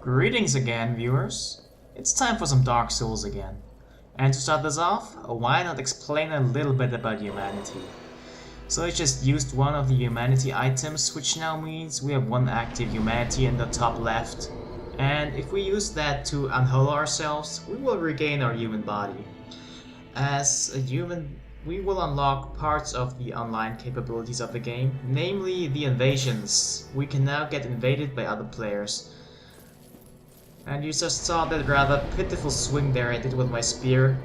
Greetings again, viewers. It's time for some Dark Souls again. And to start this off, why not explain a little bit about humanity? So I just used one of the humanity items, which now means we have one active humanity in the top left. And if we use that to unhull ourselves, we will regain our human body. As a human, we will unlock parts of the online capabilities of the game, namely the invasions. We can now get invaded by other players. And you just saw that rather pitiful swing there I did with my spear.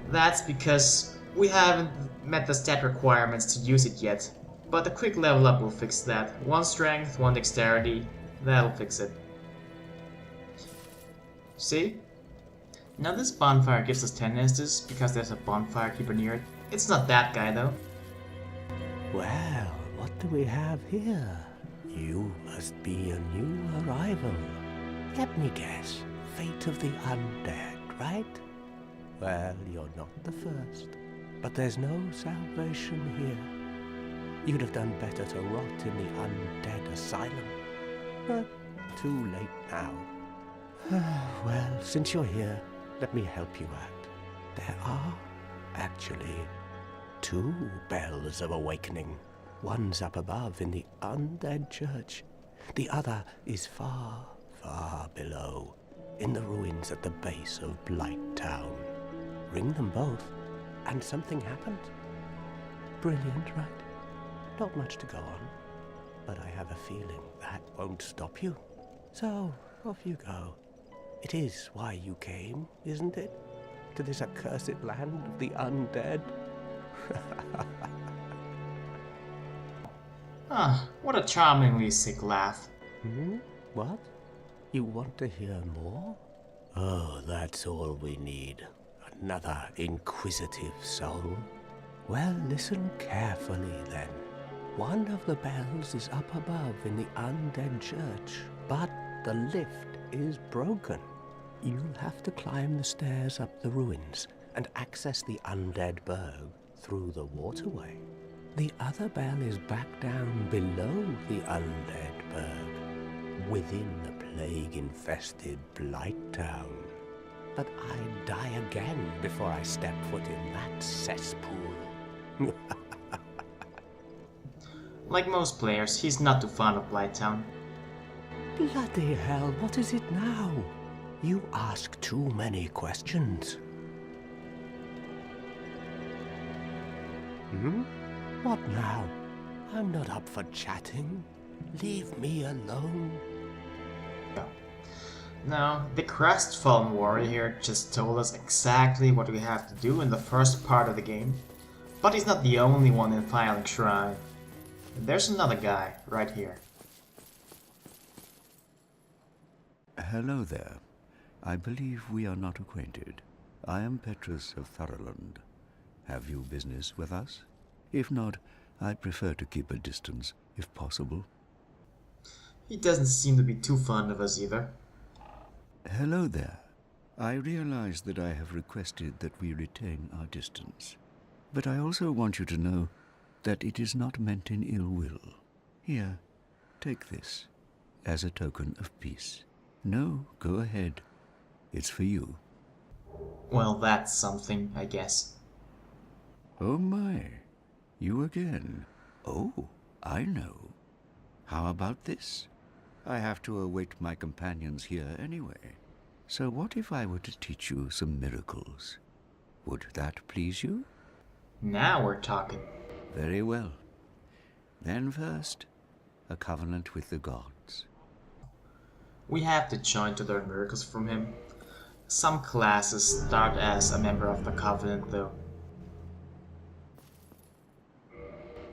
That's because we haven't met the stat requirements to use it yet. But a quick level up will fix that. One strength, one dexterity, that'll fix it. See? Now this bonfire gives us 10 instances because there's a bonfire keeper near it. It's not that guy though. Well, what do we have here? You must be a new arrival. Let me guess, fate of the undead, right? Well, you're not the first, but there's no salvation here. You'd have done better to rot in the undead asylum. But too late now. Well, since you're here, let me help you out. There are, actually, two bells of awakening. One's up above in the undead church. The other is far below, in the ruins at the base of Blight Town. Ring them both, and something happens. Brilliant, right? Not much to go on, but I have a feeling that won't stop you. So, off you go. It is why you came, isn't it? To this accursed land of the undead? Ah, what a charmingly sick laugh. What? You want to hear more? Oh, that's all we need. Another inquisitive soul. Well, listen carefully then. One of the bells is up above in the undead church, but the lift is broken. You'll have to climb the stairs up the ruins and access the Undead Burg through the waterway. The other bell is back down below the Undead Burg, within the plague-infested Blight Town. But I'd die again before I step foot in that cesspool. Like most players, he's not too fond of Blighttown. Bloody hell, what is it now? You ask too many questions. What now? I'm not up for chatting. Leave me alone. Now, the crestfallen warrior here just told us exactly what we have to do in the first part of the game. But he's not the only one in Filing Shrine. There's another guy right here. Hello there. I believe we are not acquainted. I am Petrus of Thoroland. Have you business with us? If not, I prefer to keep a distance, if possible. He doesn't seem to be too fond of us either. Hello there. I realize that I have requested that we retain our distance. But I also want you to know that it is not meant in ill will. Here, take this, as a token of peace. No, go ahead. It's for you. Well, that's something, I guess. Oh my, you again. Oh, I know. How about this? I have to await my companions here anyway. So what if I were to teach you some miracles? Would that please you? Now we're talking. Very well. Then first, a covenant with the gods. We have to join to learn miracles from him. Some classes start as a member of the Covenant though.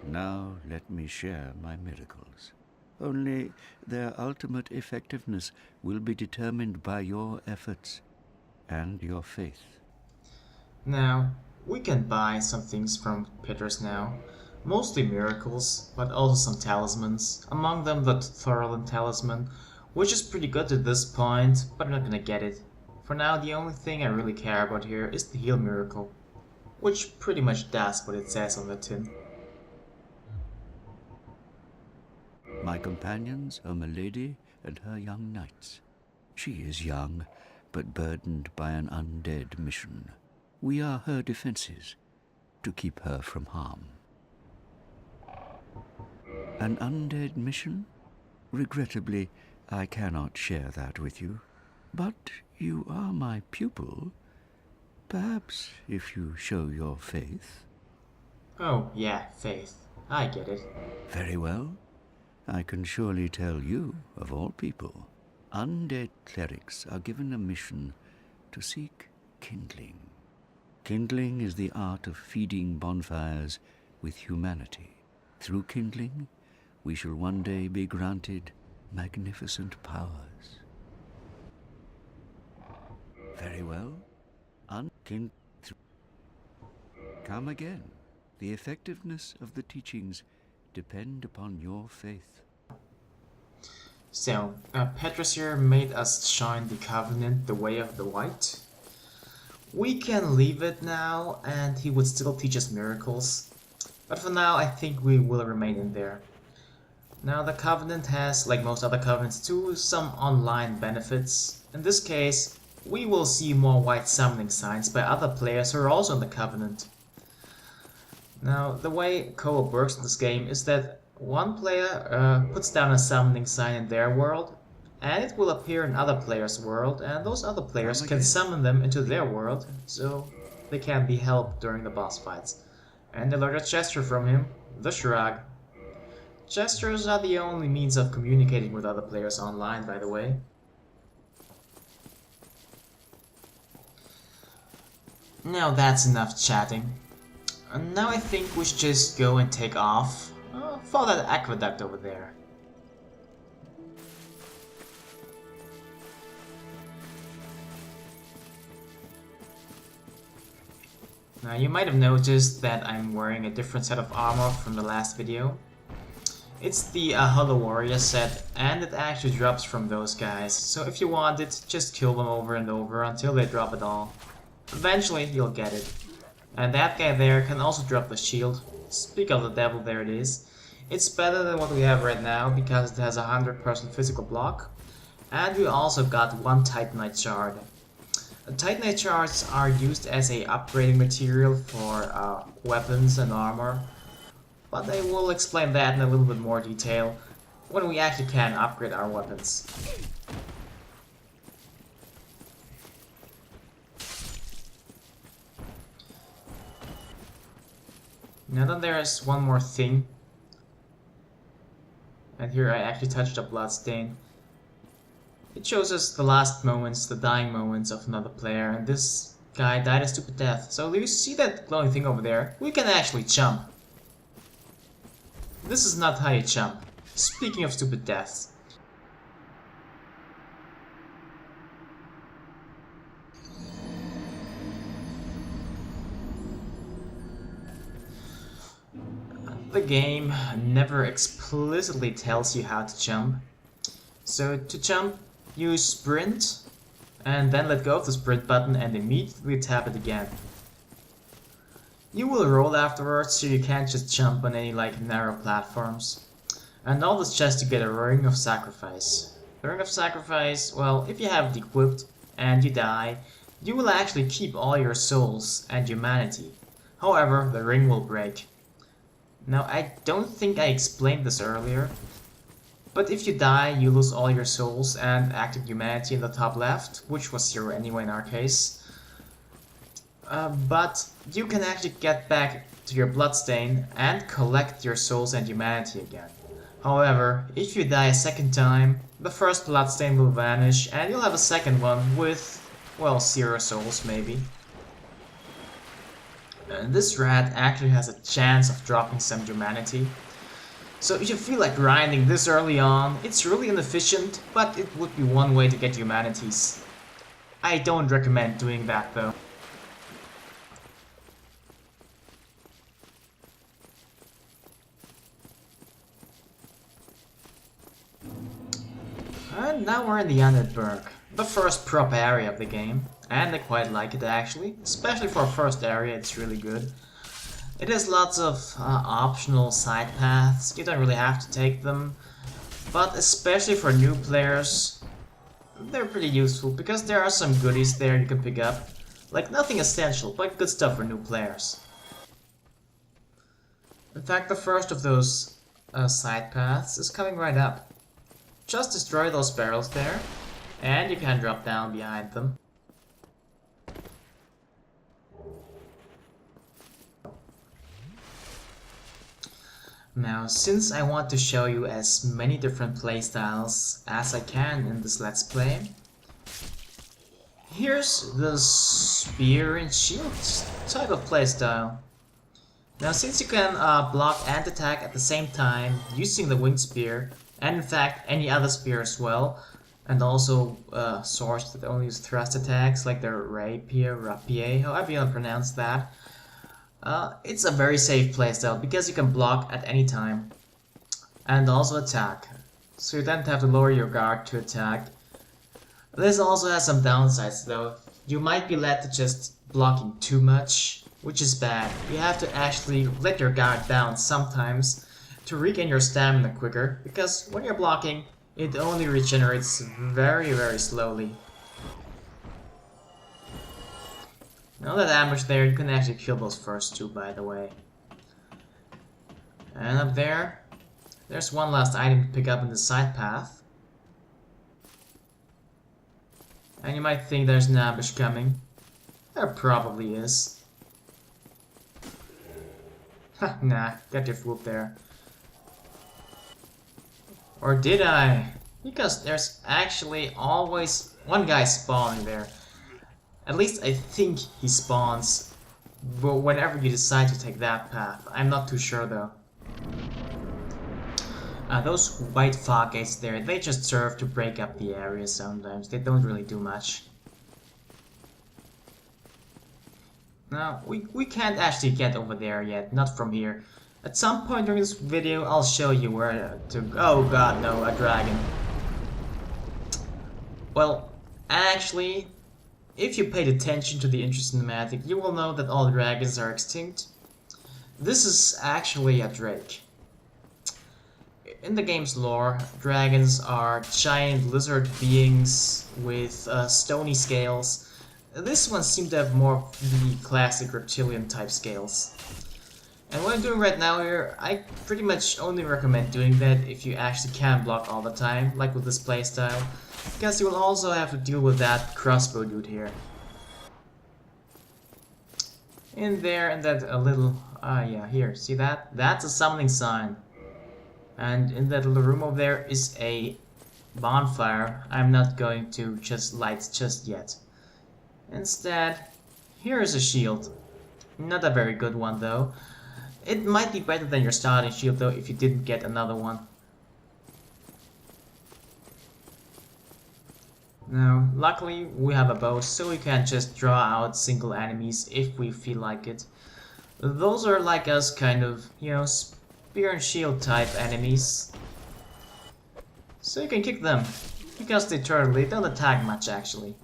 Now let me share my miracles. Only their ultimate effectiveness will be determined by your efforts and your faith. Now, we can buy some things from Petrus now. Mostly miracles, but also some talismans. Among them the Thoroland talisman, which is pretty good at this point, but I'm not gonna get it. For now, the only thing I really care about here is the heal miracle, which pretty much does what it says on the tin. My companions are Milady and her young knights. She is young, but burdened by an undead mission. We are her defenses, to keep her from harm. An undead mission? Regrettably, I cannot share that with you. But you are my pupil. Perhaps if you show your faith. Oh, yeah, faith. I get it. Very well. I can surely tell you, of all people, undead clerics are given a mission to seek kindling. Kindling is the art of feeding bonfires with humanity. Through kindling, we shall one day be granted magnificent powers. Very well. Come again. The effectiveness of the teachings depend upon your faith. So, Petrus here made us join the Covenant, the Way of the White. We can leave it now, and he would still teach us miracles. But for now, I think we will remain in there. Now, the Covenant has, like most other Covenants too, some online benefits. In this case, we will see more white summoning signs by other players who are also in the Covenant. Now, the way co-op works in this game is that one player puts down a summoning sign in their world, and it will appear in other players' world, and those other players can summon them into their world, so they can be helped during the boss fights. And they learn a gesture from him, the shrug. Gestures are the only means of communicating with other players online, by the way. Now that's enough chatting. And now I think we should just go and take off. For that aqueduct over there. Now you might have noticed that I'm wearing a different set of armor from the last video. It's the Hollow Warrior set, and it actually drops from those guys, so if you want it, just kill them over and over until they drop it all. Eventually you'll get it. And that guy there can also drop the shield. Speak of the devil, there it is. It's better than what we have right now because it has a 100% physical block. And we also got one Titanite shard. Titanite shards are used as a upgrading material for weapons and armor. But I will explain that in a little bit more detail when we actually can upgrade our weapons. Now then there's one more thing. And here I actually touched a bloodstain. It shows us the last moments, the dying moments of another player, and this guy died a stupid death. So do you see that glowing thing over there? We can actually jump. This is not how you jump. Speaking of stupid deaths. The game never explicitly tells you how to jump. So to jump, you sprint, and then let go of the sprint button and immediately tap it again. You will roll afterwards, so you can't just jump on any narrow platforms. And all this just to get a Ring of Sacrifice. The Ring of Sacrifice, well, if you have it equipped and you die, you will actually keep all your souls and humanity. However, the ring will break. Now, I don't think I explained this earlier, but if you die, you lose all your souls and active humanity in the top left, which was 0 anyway in our case. But you can actually get back to your bloodstain and collect your souls and humanity again. However, if you die a second time, the first bloodstain will vanish and you'll have a second one with, well, 0 souls maybe. And this rat actually has a chance of dropping some humanity. So if you feel like grinding this early on, it's really inefficient, but it would be one way to get humanities. I don't recommend doing that though. And now we're in the Undead Burg, the first proper area of the game, and I quite like it actually, especially for a first area. It's really good. It has lots of optional side paths. You don't really have to take them, but especially for new players, they're pretty useful because there are some goodies there you can pick up. Like nothing essential, but good stuff for new players. In fact, the first of those side paths is coming right up. Just destroy those barrels there, and you can drop down behind them. Now, since I want to show you as many different playstyles as I can in this Let's Play, here's the spear and shield type of playstyle. Now, since you can block and attack at the same time using the winged spear, and in fact any other spear as well, and also swords that only use thrust attacks like the rapier, however you want to pronounce that, it's a very safe playstyle because you can block at any time and also attack. So you don't have to lower your guard to attack. This also has some downsides though. You might be led to just blocking too much, which is bad. You have to actually let your guard down sometimes to regain your stamina quicker, because when you're blocking, it only regenerates very, very slowly. All that damage there, you can actually kill those first two, by the way. And up there, there's one last item to pick up in the side path. And you might think there's an ambush coming. There probably is. Ha, nah, got your food there. Or did I? Because there's actually always one guy spawning there. At least I think he spawns whenever you decide to take that path. I'm not too sure though. Those white fog gates there, they just serve to break up the area sometimes. They don't really do much. Now, we can't actually get over there yet, not from here. At some point during this video, I'll show you where to go. Oh god, no, a dragon. Well, actually, if you paid attention to the intro cinematic, you will know that all dragons are extinct. This is actually a drake. In the game's lore, dragons are giant lizard beings with stony scales. This one seemed to have more of the classic reptilian type scales. And what I'm doing right now here, I pretty much only recommend doing that if you actually can block all the time, like with this playstyle, because you will also have to deal with that crossbow dude here. In there, and that a little, yeah, here, see that? That's a summoning sign. And in that little room over there is a bonfire I'm not going to just light just yet. Instead, here is a shield. Not a very good one though. It might be better than your starting shield though if you didn't get another one. Now, luckily we have a bow, so we can just draw out single enemies if we feel like it. Those are like us kind of, you know, spear and shield type enemies. So you can kick them, because they don't attack much actually.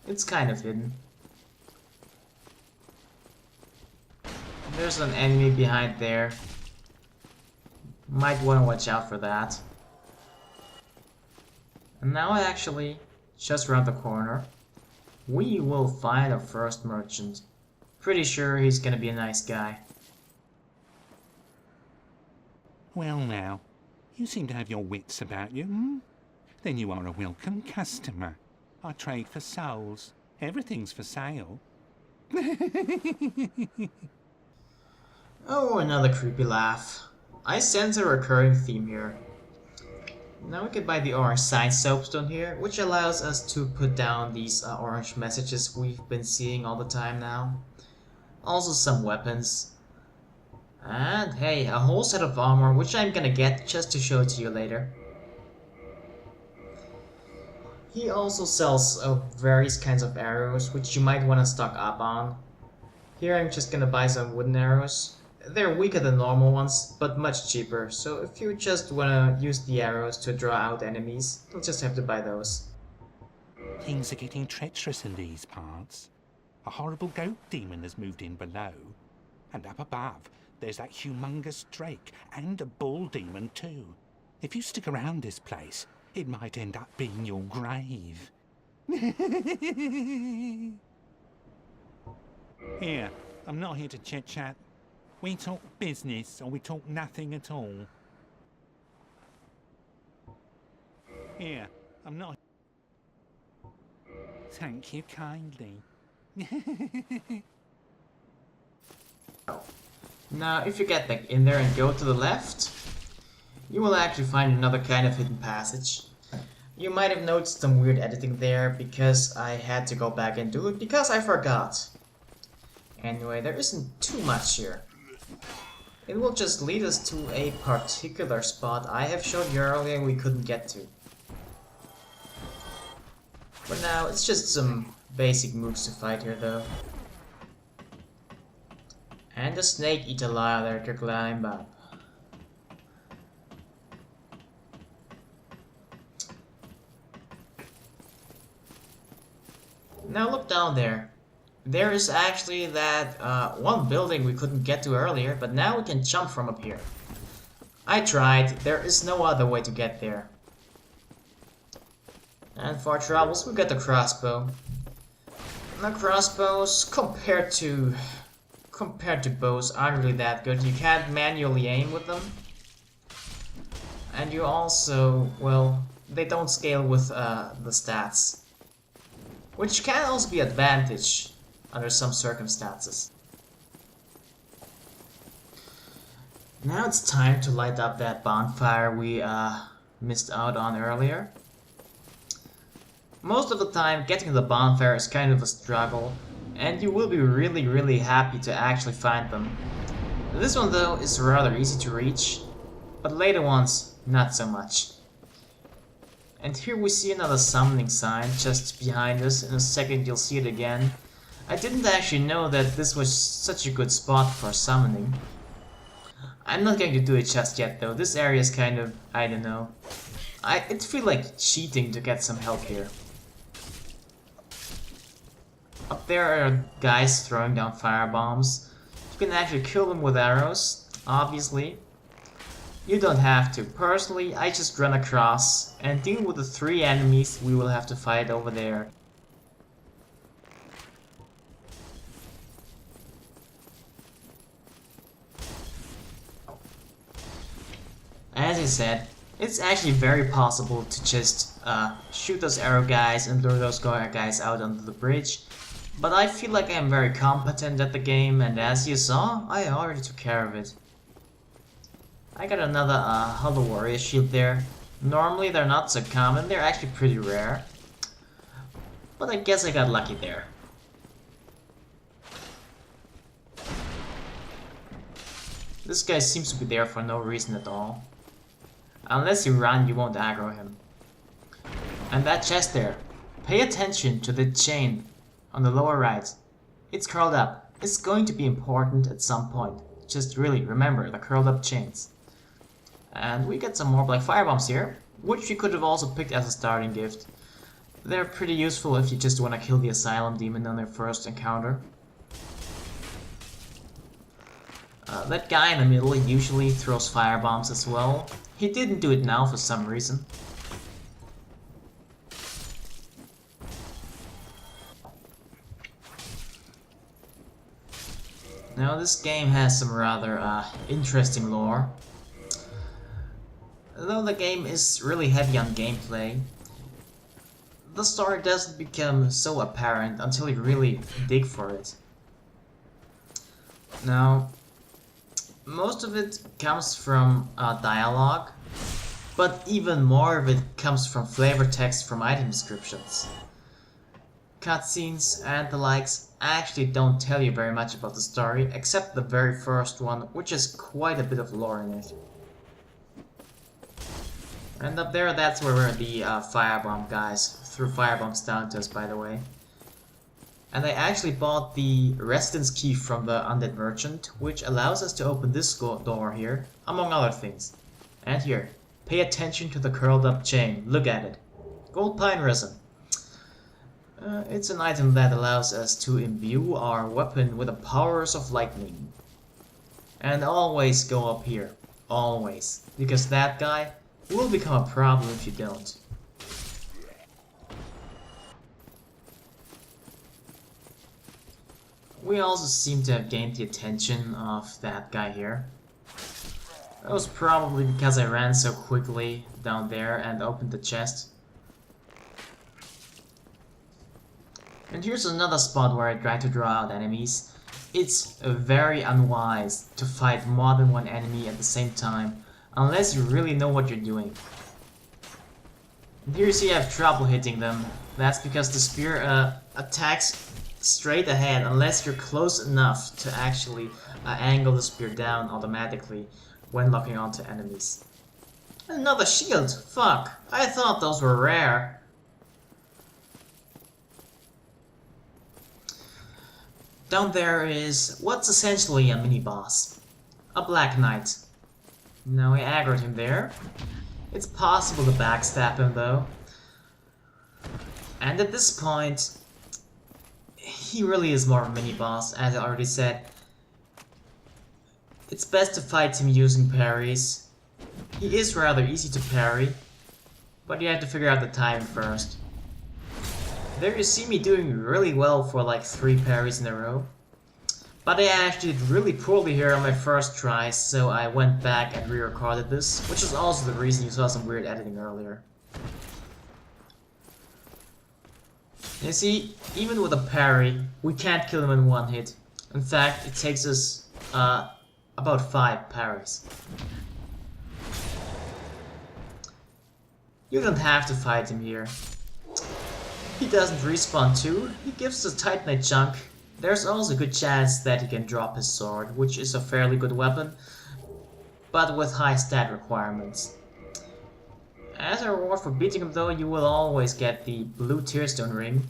It's kind of hidden. There's an enemy behind there. Might want to watch out for that. And now actually, just around the corner, we will find our first merchant. Pretty sure he's gonna be a nice guy. Well now, you seem to have your wits about you, hmm? Then you are a welcome customer. I trade for souls. Everything's for sale. Oh, another creepy laugh. I sense a recurring theme here. Now we can buy the orange sign soapstone here, which allows us to put down these orange messages we've been seeing all the time now. Also some weapons. And hey, a whole set of armor, which I'm gonna get just to show it to you later. He also sells various kinds of arrows, which you might want to stock up on. Here I'm just gonna buy some wooden arrows. They're weaker than normal ones, but much cheaper, so if you just wanna use the arrows to draw out enemies, you'll just have to buy those. Things are getting treacherous in these parts. A horrible goat demon has moved in below. And up above, there's that humongous drake and a bull demon too. If you stick around this place, it might end up being your grave. Here, I'm not here to chit-chat. We talk business or we talk nothing at all. Here, I'm not... Thank you kindly. Now, if you get back in there and go to the left, you will actually find another kind of hidden passage. You might have noticed some weird editing there because I had to go back and do it because I forgot. Anyway, there isn't too much here. It will just lead us to a particular spot I have showed you earlier and we couldn't get to. For now, it's just some basic moves to fight here though. And a snake eater ladder to climb up. Now look down there. There is actually that one building we couldn't get to earlier, but now we can jump from up here. I tried, there is no other way to get there. And for troubles, we got the crossbow. The crossbows, compared to bows, aren't really that good. You can't manually aim with them. And you also, well, they don't scale with the stats. Which can also be an advantage under some circumstances. Now it's time to light up that bonfire we missed out on earlier. Most of the time, getting to the bonfire is kind of a struggle, and you will be really happy to actually find them. This one though is rather easy to reach, but later ones not so much. And here we see another summoning sign just behind us. In a second you'll see it again. I didn't actually know that this was such a good spot for summoning. I'm not going to do it just yet though. This area is kind of, I don't know. It feels like cheating to get some help here. Up there are guys throwing down firebombs. You can actually kill them with arrows, obviously. You don't have to. Personally, I just run across and deal with the 3 enemies we will have to fight over there. As I said, it's actually very possible to just shoot those arrow guys and lure those guys out onto the bridge. But I feel like I am very competent at the game, and as you saw, I already took care of it. I got another Hollow Warrior shield there. Normally they're not so common, they're actually pretty rare. But I guess I got lucky there. This guy seems to be there for no reason at all. Unless you run, you won't aggro him. And that chest there. Pay attention to the chain on the lower right. It's curled up. It's going to be important at some point. Just really remember the curled up chains. And we get some more black firebombs here, which you could have also picked as a starting gift. They're pretty useful if you just want to kill the Asylum Demon on their first encounter. That guy in the middle usually throws firebombs as well. He didn't do it now for some reason. Now this game has some rather interesting lore. Though the game is really heavy on gameplay, the story doesn't become so apparent until you really dig for it. Now, most of it comes from dialogue, but even more of it comes from flavor text from item descriptions. Cutscenes and the likes actually don't tell you very much about the story, except the very first one, which has quite a bit of lore in it. And up there, that's where the firebomb guys threw firebombs down to us, by the way. And I actually bought the residence key from the Undead Merchant, which allows us to open this door here, among other things. And here, pay attention to the curled up chain, look at it. Gold pine resin. It's an item that allows us to imbue our weapon with the powers of lightning. And always go up here. Always. Because that guy will become a problem if you don't. We also seem to have gained the attention of that guy here. That was probably because I ran so quickly down there and opened the chest. And here's another spot where I try to draw out enemies. It's very unwise to fight more than one enemy at the same time, unless you really know what you're doing. And here you see I have trouble hitting them. That's because the spear attacks straight ahead unless you're close enough to actually angle the spear down automatically when locking onto enemies. Another shield! Fuck! I thought those were rare. Down there is what's essentially a mini-boss. A Black Knight. Now I aggroed him there. It's possible to backstab him though. And at this point, he really is more of a mini-boss, as I already said. It's best to fight him using parries. He is rather easy to parry, but you have to figure out the timing first. There you see me doing really well for like 3 parries in a row. But I actually did really poorly here on my first try, so I went back and re-recorded this, which is also the reason you saw some weird editing earlier. You see, even with a parry, we can't kill him in one hit. In fact, it takes us about 5 parries. You don't have to fight him here. He doesn't respawn too, he gives us a Titanite chunk. There's also a good chance that he can drop his sword, which is a fairly good weapon, but with high stat requirements. As a reward for beating him though, you will always get the blue Tearstone ring,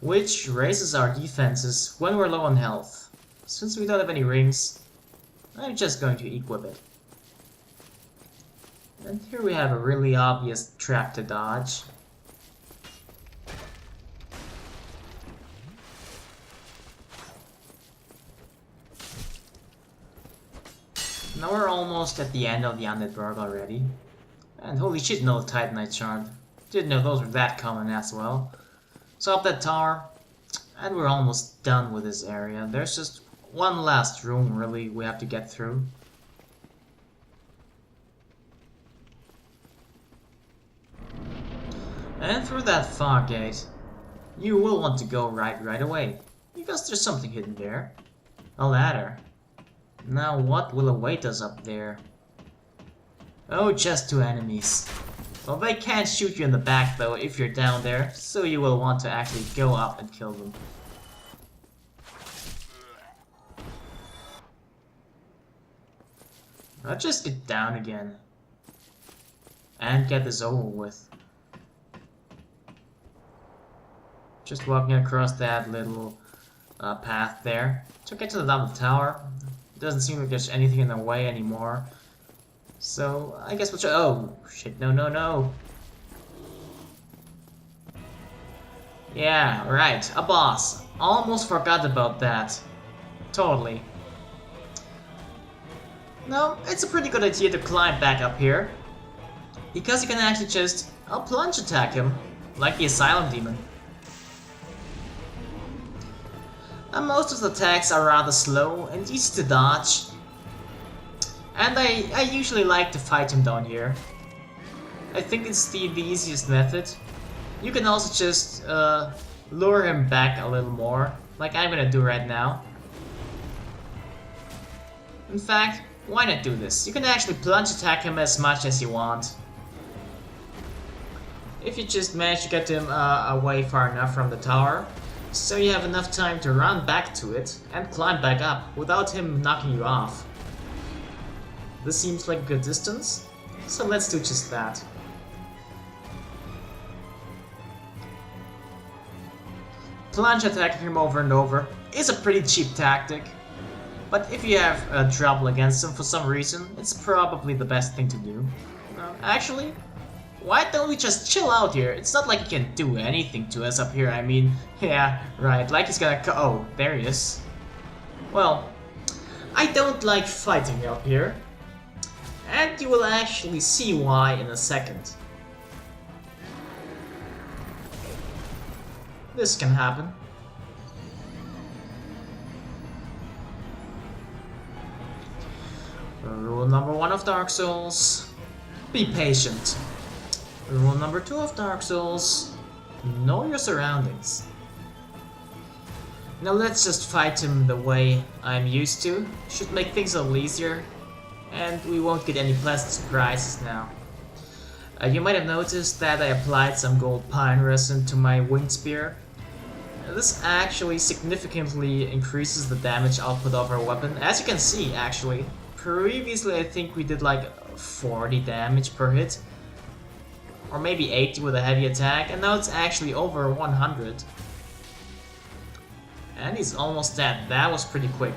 which raises our defenses when we're low on health. Since we don't have any rings, I'm just going to equip it. And here we have a really obvious trap to dodge. Now we're almost at the end of the Undead Burg already. And holy shit, no Titanite shard. Didn't know those were that common as well. So up that tower, and we're almost done with this area. There's just one last room really we have to get through. And through that fog gate, you will want to go right away, because there's something hidden there. A ladder. Now what will await us up there? Oh, just 2 enemies. Well, they can't shoot you in the back though if you're down there, so you will want to actually go up and kill them. I'll just get down again. And get this over with. Just walking across that little path there. To get to the top of the tower. It doesn't seem like there's anything in the way anymore. So, I guess we'll try. Oh, shit, no. Yeah, right, a boss. Almost forgot about that. Totally. No, it's a pretty good idea to climb back up here. Because you can actually just plunge attack him, like the Asylum Demon. And most of the attacks are rather slow and easy to dodge. And I usually like to fight him down here. I think it's the easiest method. You can also just lure him back a little more, like I'm gonna do right now. In fact, why not do this? You can actually plunge attack him as much as you want. If you just manage to get him away far enough from the tower, so you have enough time to run back to it and climb back up without him knocking you off. This seems like a good distance, so let's do just that. Plunge attacking him over and over is a pretty cheap tactic, but if you have trouble against him for some reason, it's probably the best thing to do. Actually, why don't we just chill out here? It's not like he can do anything to us up here, I mean, yeah, right, like he's gonna oh, there he is. Well, I don't like fighting up here. And you will actually see why in a second. This can happen. Rule number 1 of Dark Souls, be patient. Rule number 2 of Dark Souls, know your surroundings. Now let's just fight him the way I'm used to. Should make things a little easier. And we won't get any pleasant surprises now. You might have noticed that I applied some gold pine resin to my winged spear. This actually significantly increases the damage output of our weapon. As you can see, actually, previously I think we did like 40 damage per hit. Or maybe 80 with a heavy attack, and now it's actually over 100. And he's almost dead. That was pretty quick.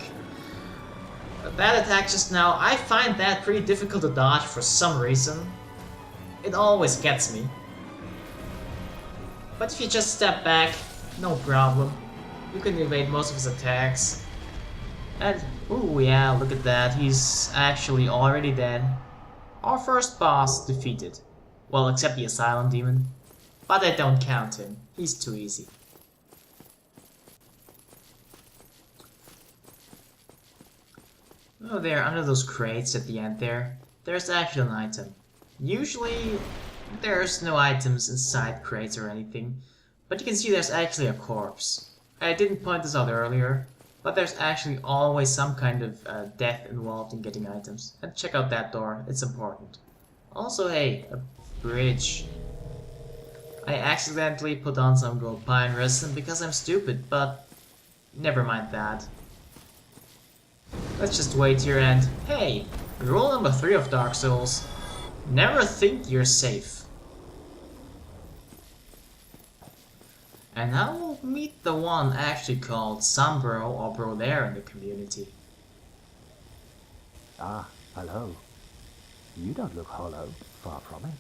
That attack just now, I find that pretty difficult to dodge for some reason. It always gets me. But if you just step back, no problem. You can evade most of his attacks. And, ooh yeah, look at that, he's actually already dead. Our first boss defeated. Well, except the Asylum Demon. But I don't count him, he's too easy. Oh, there, under those crates at the end there, there's actually an item. Usually, there's no items inside crates or anything, but you can see there's actually a corpse. I didn't point this out earlier, but there's actually always some kind of death involved in getting items. And check out that door, it's important. Also, hey, a bridge. I accidentally put on some gold pine resin because I'm stupid, but never mind that. Let's just wait here and, hey, rule number 3 of Dark Souls, never think you're safe. And now we'll meet the one actually called Sombro or Brother in the community. Ah, hello. You don't look hollow, far from it.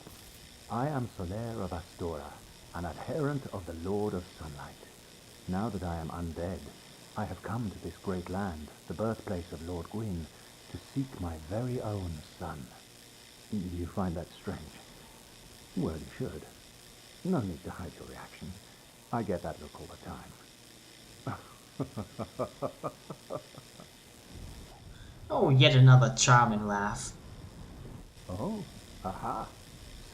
I am Soler of Astora, an adherent of the Lord of Sunlight. Now that I am undead, I have come to this great land, the birthplace of Lord Gwyn, to seek my very own son. You find that strange? Well, you should. No need to hide your reaction. I get that look all the time. Oh, yet another charming laugh. Oh, aha.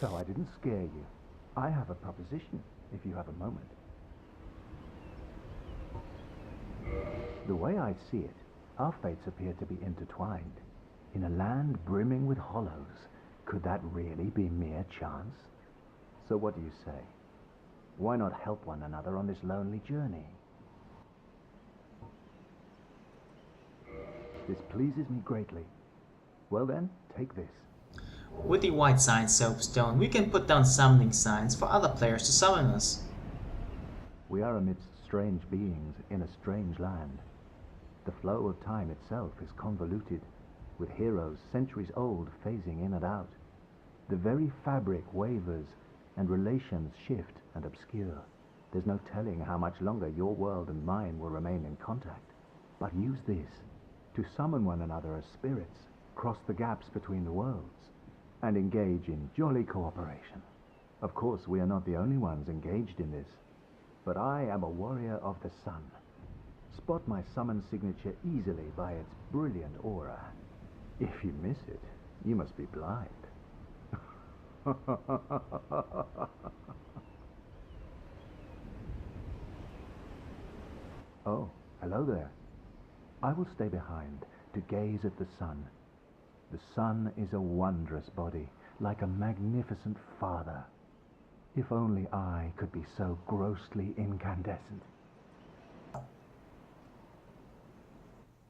So I didn't scare you. I have a proposition, if you have a moment. The way I see it, our fates appear to be intertwined. In a land brimming with hollows, could that really be mere chance? So what do you say? Why not help one another on this lonely journey? This pleases me greatly. Well then, take this. With the white sign soapstone, we can put down summoning signs for other players to summon us. We are amidst strange beings in a strange land. The flow of time itself is convoluted, with heroes centuries old phasing in and out. The very fabric wavers, and relations shift and obscure. There's no telling how much longer your world and mine will remain in contact. But use this to summon one another as spirits, cross the gaps between the worlds, and engage in jolly cooperation. Of course, we are not the only ones engaged in this, but I am a warrior of the sun. Spot my summon signature easily by its brilliant aura. If you miss it, you must be blind. Oh, hello there. I will stay behind to gaze at the sun. The sun is a wondrous body, like a magnificent father. If only I could be so grossly incandescent.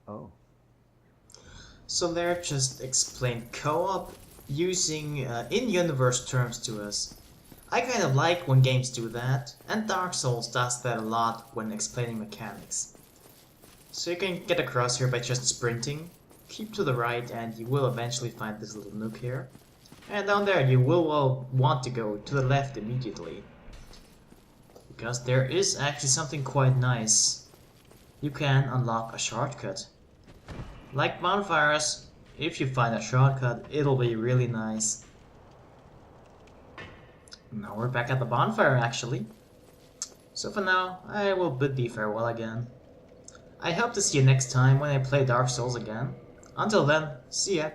Oh. So there, just explained co-op using in-universe terms to us. I kind of like when games do that, and Dark Souls does that a lot when explaining mechanics. So you can get across here by just sprinting, keep to the right and you will eventually find this little nook here. And down there you will want to go to the left immediately. Because there is actually something quite nice. You can unlock a shortcut. Like bonfires, if you find a shortcut, it'll be really nice. Now we're back at the bonfire actually. So for now, I will bid thee farewell again. I hope to see you next time when I play Dark Souls again. Until then, see ya.